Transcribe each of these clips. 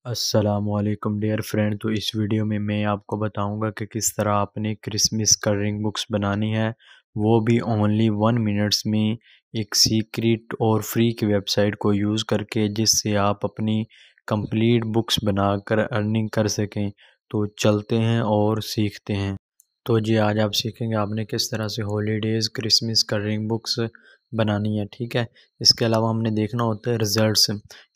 अस्सलामुअलैकुम dear friend. तो इस वीडियो में मैं आपको बताऊंगा कि किस तरह आपने क्रिसमस कलरिंग बुक्स बनानी है, वो भी ओनली 1 मिनट्स में एक सीक्रेट और फ्री की वेबसाइट को यूज़ करके, जिससे आप अपनी कंप्लीट बुक्स बनाकर अर्निंग कर सकें। तो चलते हैं और सीखते हैं। तो जी आज आप सीखेंगे आपने किस तरह से हॉलीडेज़ क्रिसमस कलरिंग बुक्स बनानी है। ठीक है, इसके अलावा हमने देखना होता है रिज़ल्ट्स।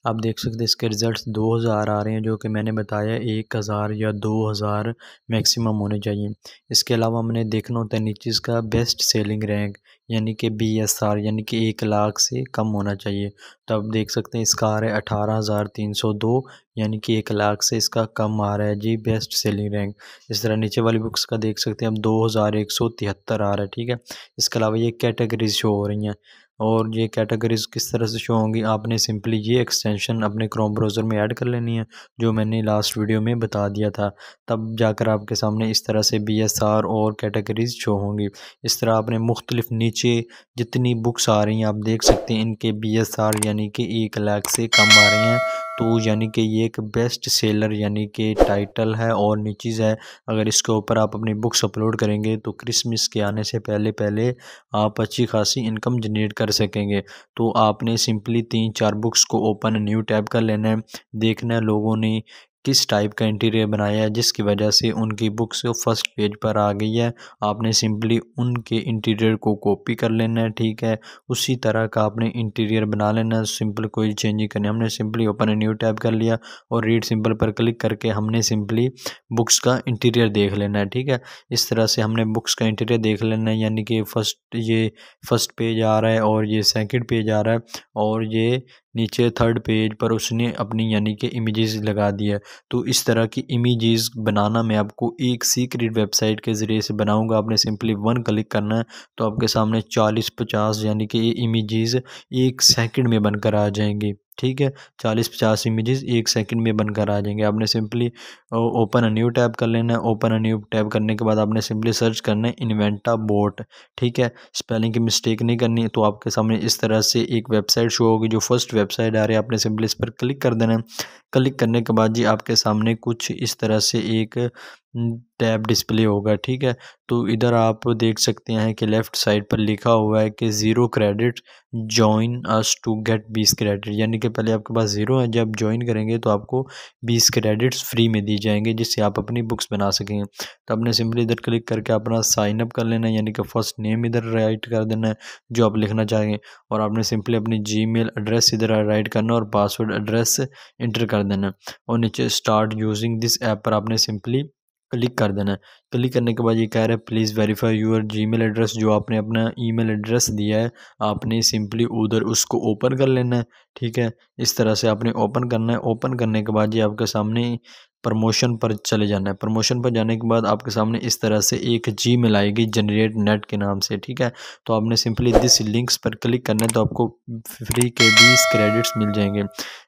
आप देख सकते हैं इसके रिज़ल्ट्स 2000 आ रहे हैं, जो कि मैंने बताया 1000 या 2000 मैक्सिमम होने चाहिए। इसके अलावा हमने देखना होता है नीचे इसका बेस्ट सेलिंग रैंक, यानी कि BSR, यानी कि 1 लाख से कम होना चाहिए। तो आप देख सकते हैं इसका आ रहा है 18,302, यानी कि 1 लाख से इसका कम आ रहा है जी बेस्ट सेलिंग रैंक। इस तरह नीचे वाली बुक्स का देख सकते हैं हम 2173 आ रहा है। ठीक है, इसके अलावा ये कैटेगरीज शो हो रही हैं, और ये कैटेगरीज किस तरह से शो होंगी, आपने सिंपली ये एक्सटेंशन अपने क्रोम ब्राउज़र में ऐड कर लेनी है, जो मैंने लास्ट वीडियो में बता दिया था। तब जाकर आपके सामने इस तरह से BSR और कैटेगरीज शो होंगी। इस तरह आपने मुख्तलिफ नीचे जितनी बुक्स आ रही हैं आप देख सकते हैं इनके BSR यानी कि 1 लाख से कम आ रहे हैं। तो यानी कि ये एक बेस्ट सेलर यानी कि टाइटल है और नीचीज़ है। अगर इसके ऊपर आप अपनी बुक्स अपलोड करेंगे तो क्रिसमस के आने से पहले पहले आप अच्छी खासी इनकम जनरेट कर सकेंगे। तो आपने सिंपली 3-4 बुक्स को ओपन न्यू टैब कर लेना है, देखना है लोगों ने किस टाइप का इंटीरियर बनाया है जिसकी वजह से उनकी बुक्स फर्स्ट पेज पर आ गई है। आपने सिंपली उनके इंटीरियर को कॉपी कर लेना है। ठीक है, उसी तरह का आपने इंटीरियर बना लेना है, सिंपल कोई चेंज नहीं करनी। हमने सिंपली ओपन न्यू टैब कर लिया और रीड सिंपल पर क्लिक करके हमने सिंपली बुक्स का इंटीरियर देख लेना है। ठीक है, इस तरह से हमने बुक्स का इंटीरियर देख लेना है, यानी कि फर्स्ट पेज आ रहा है और ये सेकंड पेज आ रहा है और ये नीचे थर्ड पेज पर उसने अपनी यानी कि इमेजेस लगा दी है। तो इस तरह की इमेजेस बनाना मैं आपको एक सीक्रेट वेबसाइट के ज़रिए से बनाऊंगा। आपने सिंपली 1 क्लिक करना है तो आपके सामने 40-50 यानी कि ये इमेजेस 1 सेकंड में बनकर आ जाएंगी। ठीक है, 40-50 इमेजेस 1 सेकंड में बनकर आ जाएंगे। आपने simply open a new tab कर लेना है। ओपन अ न्यू टैब करने के बाद आपने सिंपली सर्च करना है इन्वेंटा बोट। ठीक है, स्पेलिंग की मिस्टेक नहीं करनी है। तो आपके सामने इस तरह से एक वेबसाइट शो होगी, जो फर्स्ट वेबसाइट आ रही है। आपने सिंपली इस पर क्लिक कर देना है। क्लिक करने के बाद जी आपके सामने कुछ इस तरह से एक टैब डिस्प्ले होगा। ठीक है, तो इधर आप देख सकते हैं कि लेफ़्ट साइड पर लिखा हुआ है कि 0 credit join us to get 20 credit, यानी कि पहले आपके पास 0 है, जब ज्वाइन करेंगे तो आपको 20 क्रेडिट्स फ्री में दी जाएंगे, जिससे आप अपनी बुक्स बना सकेंगे। तो आपने सिंपली इधर क्लिक करके अपना साइन अप कर लेना है, यानी कि फर्स्ट नेम इधर राइट कर देना है जो आप लिखना चाहेंगे, और आपने सिंपली अपनी जीमेल एड्रेस इधर राइट करना है और पासवर्ड एड्रेस इंटर कर देना है, और नीचे स्टार्ट यूजिंग दिस ऐप पर आपने सिंपली क्लिक कर देना है। क्लिक करने के बाद ये कह रहा है please verify your Gmail address, जो आपने अपना ईमेल एड्रेस दिया है आपने सिंपली उधर उसको ओपन कर लेना है। ठीक है, इस तरह से आपने ओपन करना है। ओपन करने के बाद ये आपके सामने प्रमोशन पर चले जाना है। प्रमोशन पर जाने के बाद आपके सामने इस तरह से एक जीमेल आएगी जनरेट नेट के नाम से। ठीक है, तो आपने सिंपली दिस लिंक्स पर क्लिक करना है, तो आपको फ्री के 20 क्रेडिट्स मिल जाएंगे।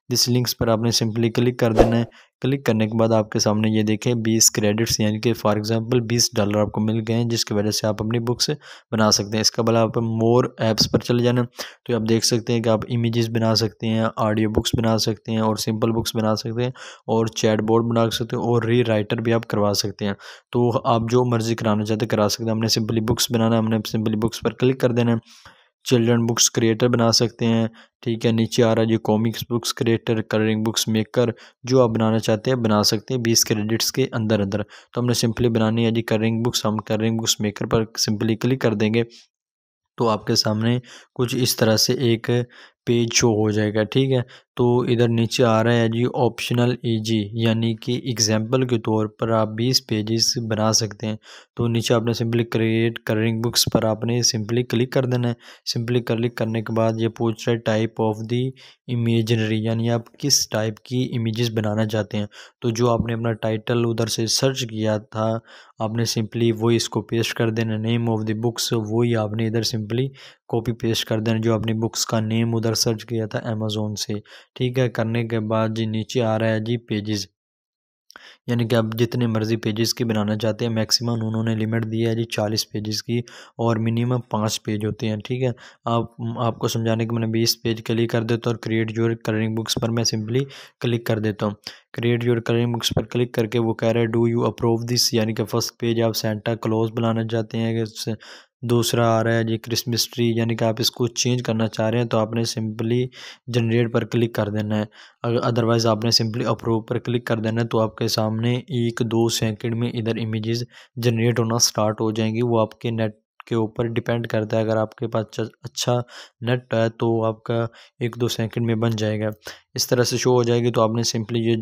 दिस लिंक्स पर आपने सिंपली क्लिक कर देना है। क्लिक करने के बाद आपके सामने ये देखें 20 क्रेडिट्स, यानी कि फॉर एग्जांपल $20 आपको मिल गए हैं, जिसकी वजह से आप अपनी बुक्स बना सकते हैं। इसके बाद आप मोर ऐप्स पर चले जाना, तो आप देख सकते हैं कि आप इमेजेस बना सकते हैं, ऑडियो बुक्स बना सकते हैं और सिंपल बुक्स बना सकते हैं, और चैट बोर्ड बना सकते हैं, और री राइटर भी आप करवा सकते हैं। तो आप जो मर्ज़ी कराना चाहते हैं करा सकते हैं। हमने सिंपली बुक्स बनाना है, हमने सिंपली बुक्स पर क्लिक कर देना है। चिल्ड्रन बुक्स क्रिएटर बना सकते हैं। ठीक है, नीचे आ रहा है जी comics books creator, colouring books maker, जो आप बनाना चाहते हैं बना सकते हैं 20 क्रेडिट्स के अंदर अंदर। तो हमने सिंपली बनानी है जी कलरिंग बुक्स, हम कलरिंग बुक्स मेकर पर सिंपली क्लिक कर देंगे, तो आपके सामने कुछ इस तरह से एक पेज शो हो जाएगा। ठीक है, तो इधर नीचे आ रहा है जी ऑप्शनल ईजी, यानी कि एग्जाम्पल के तौर पर आप 20 पेजेस बना सकते हैं। तो नीचे आपने सिंपली क्रिएट कलरिंग बुक्स पर आपने सिंपली क्लिक कर देना है। सिंपली क्लिक करने के बाद ये पूछ रहा है टाइप ऑफ द इमेजनरी, यानी आप किस टाइप की इमेजेस बनाना चाहते हैं। तो जो आपने अपना टाइटल उधर से सर्च किया था आपने सिंपली वही इसको पेस्ट कर देना। नेम ऑफ द बुक्स वही आपने इधर सिंपली कॉपी पेस्ट कर देना, जो अपनी बुक्स का नेम उधर सर्च किया था अमेज़ोन से। ठीक है, करने के बाद जी नीचे आ रहा है जी पेजेस। यानी कि आप जितने मर्ज़ी पेजेस की बनाना चाहते हैं, मैक्सिमम उन्होंने लिमिट दी है जी 40 पेजेस की, और मिनिमम 5 पेज होते हैं, ठीक है। आपको समझाने के मैंने 20 पेज क्लिक कर देता हूँ और क्रिएट योर कलरिंग बुक्स पर मैं सिंपली क्लिक कर देता हूँ। क्रिएट योर कलरिंग बुक्स पर क्लिक करके वो कह रहा है डू यू अप्रूव दिस, यानी कि फर्स्ट पेज आप सेंटा क्लॉज बनाना चाहते हैं कि दूसरा आ रहा है जी क्रिसमस ट्री, यानी कि आप इसको चेंज करना चाह रहे हैं तो आपने सिंपली जनरेट पर क्लिक कर देना है। अदरवाइज़ आपने सिंपली अप्रूव पर क्लिक कर देना है, तो आपके सामने 1-2 सेकंड में इधर इमेजेस जनरेट होना स्टार्ट हो जाएंगी। वो आपके नेट के ऊपर डिपेंड करता है, अगर आपके पास अच्छा नेट है तो आपका 1-2 सेकंड में बन जाएगा। इस तरह से शो हो जाएगी, तो आपने सिंपली ये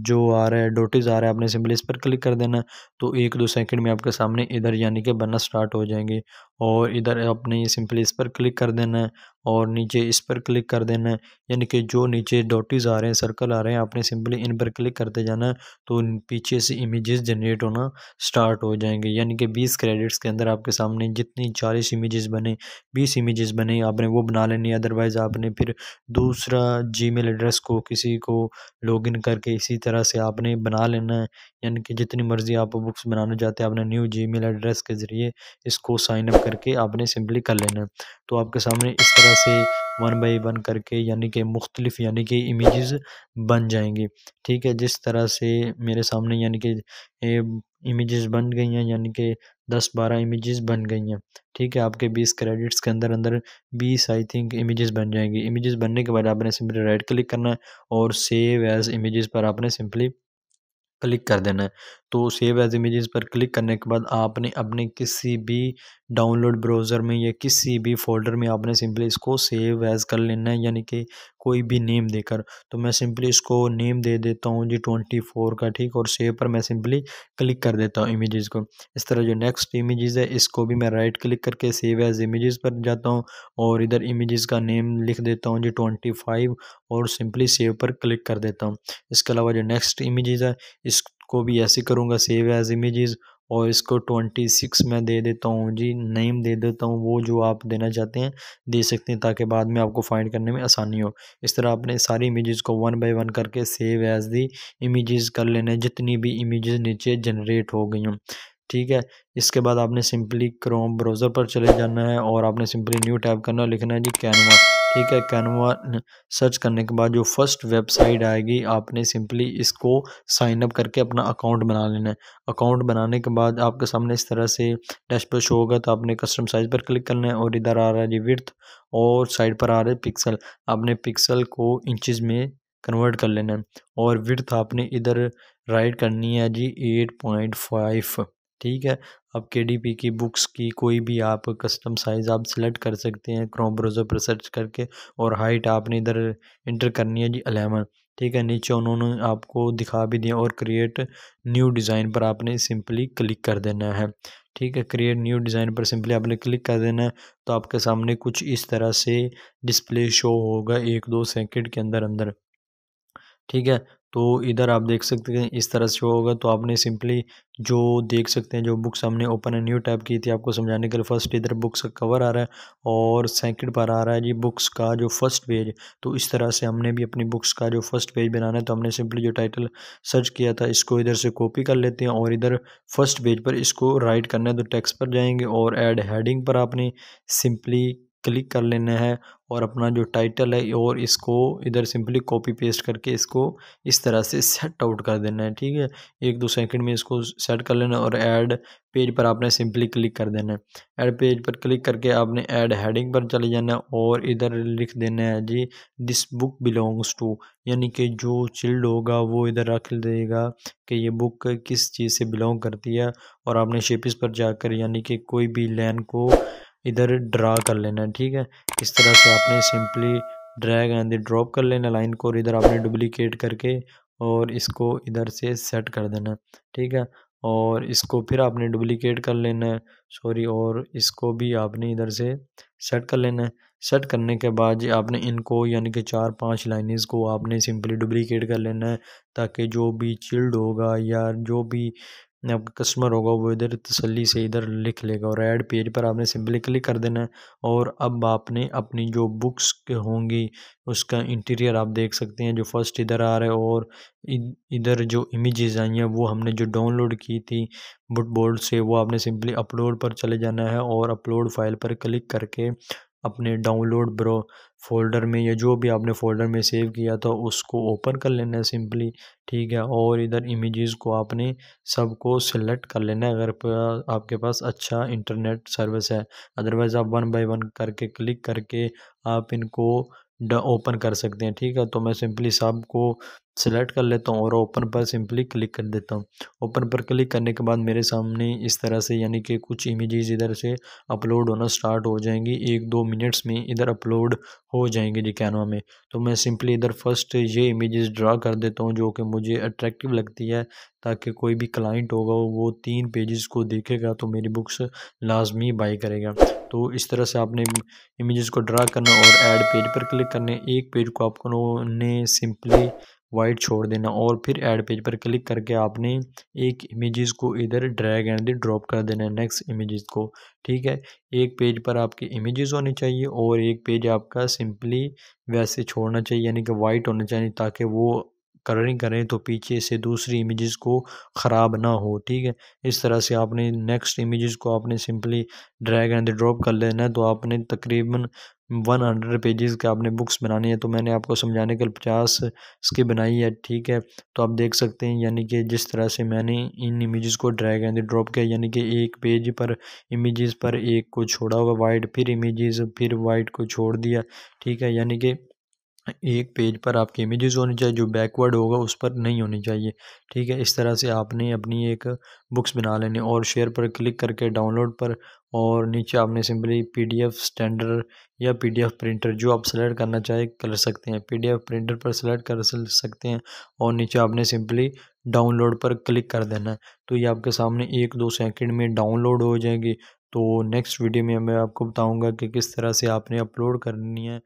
जो आ रहा है डोटिस आ रहा है, आपने सिंपली इस पर क्लिक कर देना है, तो 1-2 सेकंड में आपके सामने इधर यानी कि बनना स्टार्ट हो जाएंगे। और इधर आपने ये सिंपली इस पर क्लिक कर देना है और नीचे इस पर क्लिक कर देना है, यानी कि जो नीचे डॉटीज आ रहे हैं, सर्कल आ रहे हैं, आपने सिंपली इन पर क्लिक करते जाना है, तो पीछे से इमेजेस जनरेट होना स्टार्ट हो जाएंगे। यानी कि 20 क्रेडिट्स के अंदर आपके सामने जितनी 40 इमेजेस बने, 20 इमेजेस बने, आपने वो बना लेनी है। अदरवाइज़ आपने फिर दूसरा जीमेल एड्रेस को किसी को लॉगिन करके इसी तरह से आपने बना लेना है। यानी कि जितनी मर्ज़ी आप बुक्स बनाना चाहते हैं, आपने न्यू जीमेल एड्रेस के ज़रिए इसको साइन अप करके आपने सिंपली कर लेना है। तो आपके सामने इस तरह से वन बाई वन करके यानी कि मुख्तलिफ यानी कि इमेजेस बन जाएंगी, ठीक है। जिस तरह से मेरे सामने यानी कि इमेजेस बन गई हैं, यानी कि 10-12 इमेजेस बन गई हैं, ठीक है। आपके 20 क्रेडिट्स के अंदर अंदर 20 आई थिंक इमेजेस बन जाएंगी। इमेजेस बनने के बाद आपने सिंपली राइट क्लिक करना है और सेव एज इमेजेस पर आपने सिंपली क्लिक कर देना है। तो सेव एज़ इमेजेस पर क्लिक करने के बाद आपने अपने किसी भी डाउनलोड ब्राउज़र में या किसी भी फ़ोल्डर में आपने सिंपली इसको सेव एज़ कर लेना है, यानी कि कोई भी नेम देकर। तो मैं सिंपली इसको नेम दे देता हूँ जी 24 का, ठीक, और सेव पर मैं सिंपली क्लिक कर देता हूँ इमेजेस को। इस तरह जो नेक्स्ट इमेजेस है इसको भी मैं राइट क्लिक करके सेव एज़ इमेजेस पर जाता हूँ और इधर इमेजेस का नेम लिख देता हूँ जी 25 और सिंपली सेव पर क्लिक कर देता हूँ। इसके अलावा जो नेक्स्ट इमेजेस है इसको भी ऐसे करूँगा सेव एज़ इमेजेस और इसको 26 मैं दे देता हूँ जी, नेम दे देता हूँ वो जो आप देना चाहते हैं दे सकते हैं, ताकि बाद में आपको फाइंड करने में आसानी हो। इस तरह आपने सारी इमेजेस को वन बाय वन करके सेव एज़ दी इमेजेस कर लेना है, जितनी भी इमेजेस नीचे जनरेट हो गई हों, ठीक है। इसके बाद आपने सिंपली क्रोम ब्राउज़र पर चले जाना है और आपने सिंपली न्यू टैब करना, लिखना है जी कैनवा, ठीक है। कैनवा सर्च करने के बाद जो फर्स्ट वेबसाइट आएगी आपने सिंपली इसको साइन अप करके अपना अकाउंट बना लेना है। अकाउंट बनाने के बाद आपके सामने इस तरह से डैशबोर्ड शो होगा, तो आपने कस्टम साइज़ पर क्लिक करना है और इधर आ रहा है जी विड्थ और साइड पर आ रहा है पिक्सल। आपने पिक्सल को इंचज़ में कन्वर्ट कर लेना है और विड्थ आपने इधर राइट करनी है जी 8.5, ठीक है। अब केडीपी की बुक्स की कोई भी आप कस्टम साइज़ आप सिलेक्ट कर सकते हैं क्रोम ब्राउज़र पर सर्च करके, और हाइट आपने इधर इंटर करनी है जी 11, ठीक है। नीचे उन्होंने आपको दिखा भी दिया और क्रिएट न्यू डिज़ाइन पर आपने सिंपली क्लिक कर देना है, ठीक है। क्रिएट न्यू डिज़ाइन पर सिंपली आपने क्लिक कर देना है, तो आपके सामने कुछ इस तरह से डिस्प्ले शो होगा 1-2 सेकंड के अंदर अंदर, ठीक है। तो इधर आप देख सकते हैं इस तरह से होगा, तो आपने सिंपली जो देख सकते हैं जो बुक्स हमने ओपन ए न्यू टैब की थी आपको समझाने के लिए, फर्स्ट इधर बुक्स का कवर आ रहा है और सेकंड पर आ रहा है जी बुक्स का जो फर्स्ट पेज। तो इस तरह से हमने भी अपनी बुक्स का जो फर्स्ट पेज बनाना है, तो हमने सिंपली जो टाइटल सर्च किया था इसको इधर से कॉपी कर लेते हैं और इधर फर्स्ट पेज पर इसको राइट करना है, तो टेक्स्ट पर जाएंगे और ऐड हेडिंग पर आपने सिंपली क्लिक कर लेना है और अपना जो टाइटल है और इसको इधर सिंपली कॉपी पेस्ट करके इसको इस तरह से सेट आउट कर देना है, ठीक है। 1-2 सेकंड में इसको सेट कर लेना है और ऐड पेज पर आपने सिंपली क्लिक कर देना है। ऐड पेज पर क्लिक करके आपने ऐड हेडिंग पर चले जाना है और इधर लिख देना है जी दिस बुक बिलोंग्स टू, यानी कि जो चिल्ड होगा वो इधर रख देगा कि ये बुक किस चीज़ से बिलोंग करती है, और आपने शेपिस पर जाकर यानी कि कोई भी लाइन को इधर ड्रा कर लेना है, ठीक है। इस तरह से आपने सिंपली ड्रैग एंड ड्रॉप कर लेना लाइन को और इधर आपने डुप्लीकेट करके और इसको इधर से सेट कर देना, ठीक है। और इसको फिर आपने डुप्लीकेट कर लेना है, सॉरी, और इसको भी आपने इधर से सेट कर लेना है। सेट करने के बाद जी आपने इनको यानी कि 4-5 लाइनें को आपने सिंपली डुप्लीकेट कर लेना है, ताकि जो भी चिल्ड होगा या जो भी आपका कस्टमर होगा वो इधर तसल्ली से इधर लिख लेगा और ऐड पेज पर आपने सिंपली क्लिक कर देना है। और अब आपने अपनी जो बुक्स के होंगी उसका इंटीरियर आप देख सकते हैं, जो फर्स्ट इधर आ रहा है। और इधर जो इमेजेस आई हैं वो हमने जो डाउनलोड की थी बुक बोर्ड से, वो आपने सिंपली अपलोड पर चले जाना है और अपलोड फाइल पर क्लिक करके अपने डाउनलोड ब्रो फ़ोल्डर में या जो भी आपने फ़ोल्डर में सेव किया था उसको ओपन कर लेना है सिंपली, ठीक है। और इधर इमेजेस को आपने सबको सिलेक्ट कर लेना है अगर आपके पास अच्छा इंटरनेट सर्विस है। अदरवाइज़ आप वन बाय वन करके क्लिक करके आप इनको ओपन कर सकते हैं, ठीक है। तो मैं सिंपली सबको सेलेक्ट कर लेता हूँ और ओपन पर सिंपली क्लिक कर देता हूँ। ओपन पर क्लिक करने के बाद मेरे सामने इस तरह से यानी कि कुछ इमेजेस इधर से अपलोड होना स्टार्ट हो जाएंगी, 1-2 मिनट्स में इधर अपलोड हो जाएंगे जी कैनवा में। तो मैं सिंपली इधर फर्स्ट ये इमेजेस ड्रा कर देता हूँ जो कि मुझे अट्रैक्टिव लगती है, ताकि कोई भी क्लाइंट होगा वो 3 पेजेस को देखेगा तो मेरी बुक्स लाजमी बाई करेगा। तो इस तरह से आपने इमेजेस को ड्रा करना और ऐड पेज पर क्लिक करने, एक पेज को आपको ने सिंपली वाइट छोड़ देना और फिर ऐड पेज पर क्लिक करके आपने एक इमेजेस को इधर ड्रैग एंड ड्रॉप कर देना है नेक्स्ट इमेजेस को, ठीक है। एक पेज पर आपके इमेजेस होने चाहिए और एक पेज आपका सिंपली वैसे छोड़ना चाहिए यानी कि वाइट होना चाहिए, ताकि वो कलरिंग करें तो पीछे से दूसरी इमेजेस को ख़राब ना हो, ठीक है। इस तरह से आपने नेक्स्ट इमेजेस को आपने सिंपली ड्रैग एंड ड्रॉप कर लेना है। तो आपने तकरीबन 100 पेजेस के आपने बुक्स बनानी है, तो मैंने आपको समझाने के लिए 50 इसकी बनाई है, ठीक है। तो आप देख सकते हैं यानी कि जिस तरह से मैंने इन इमेजेस को ड्रैग एंड ड्रॉप किया, यानी कि एक पेज पर इमेजेस पर एक को छोड़ा होगा वाइट, फिर इमेजेस फिर वाइट को छोड़ दिया, ठीक है। यानी कि एक पेज पर आपकी इमेजेस होनी चाहिए, जो बैकवर्ड होगा उस पर नहीं होनी चाहिए, ठीक है। इस तरह से आपने अपनी एक बुक्स बना लेनी और शेयर पर क्लिक करके डाउनलोड पर, और नीचे आपने सिंपली पीडीएफ स्टैंडर्ड या पीडीएफ प्रिंटर जो आप सेलेक्ट करना चाहे कर सकते हैं, पीडीएफ प्रिंटर पर सेलेक्ट कर सकते हैं और नीचे आपने सिंपली डाउनलोड पर क्लिक कर देना है। तो ये आपके सामने 1-2 सेकंड में डाउनलोड हो जाएंगी। तो नेक्स्ट वीडियो में मैं आपको बताऊँगा कि किस तरह से आपने अपलोड करनी है।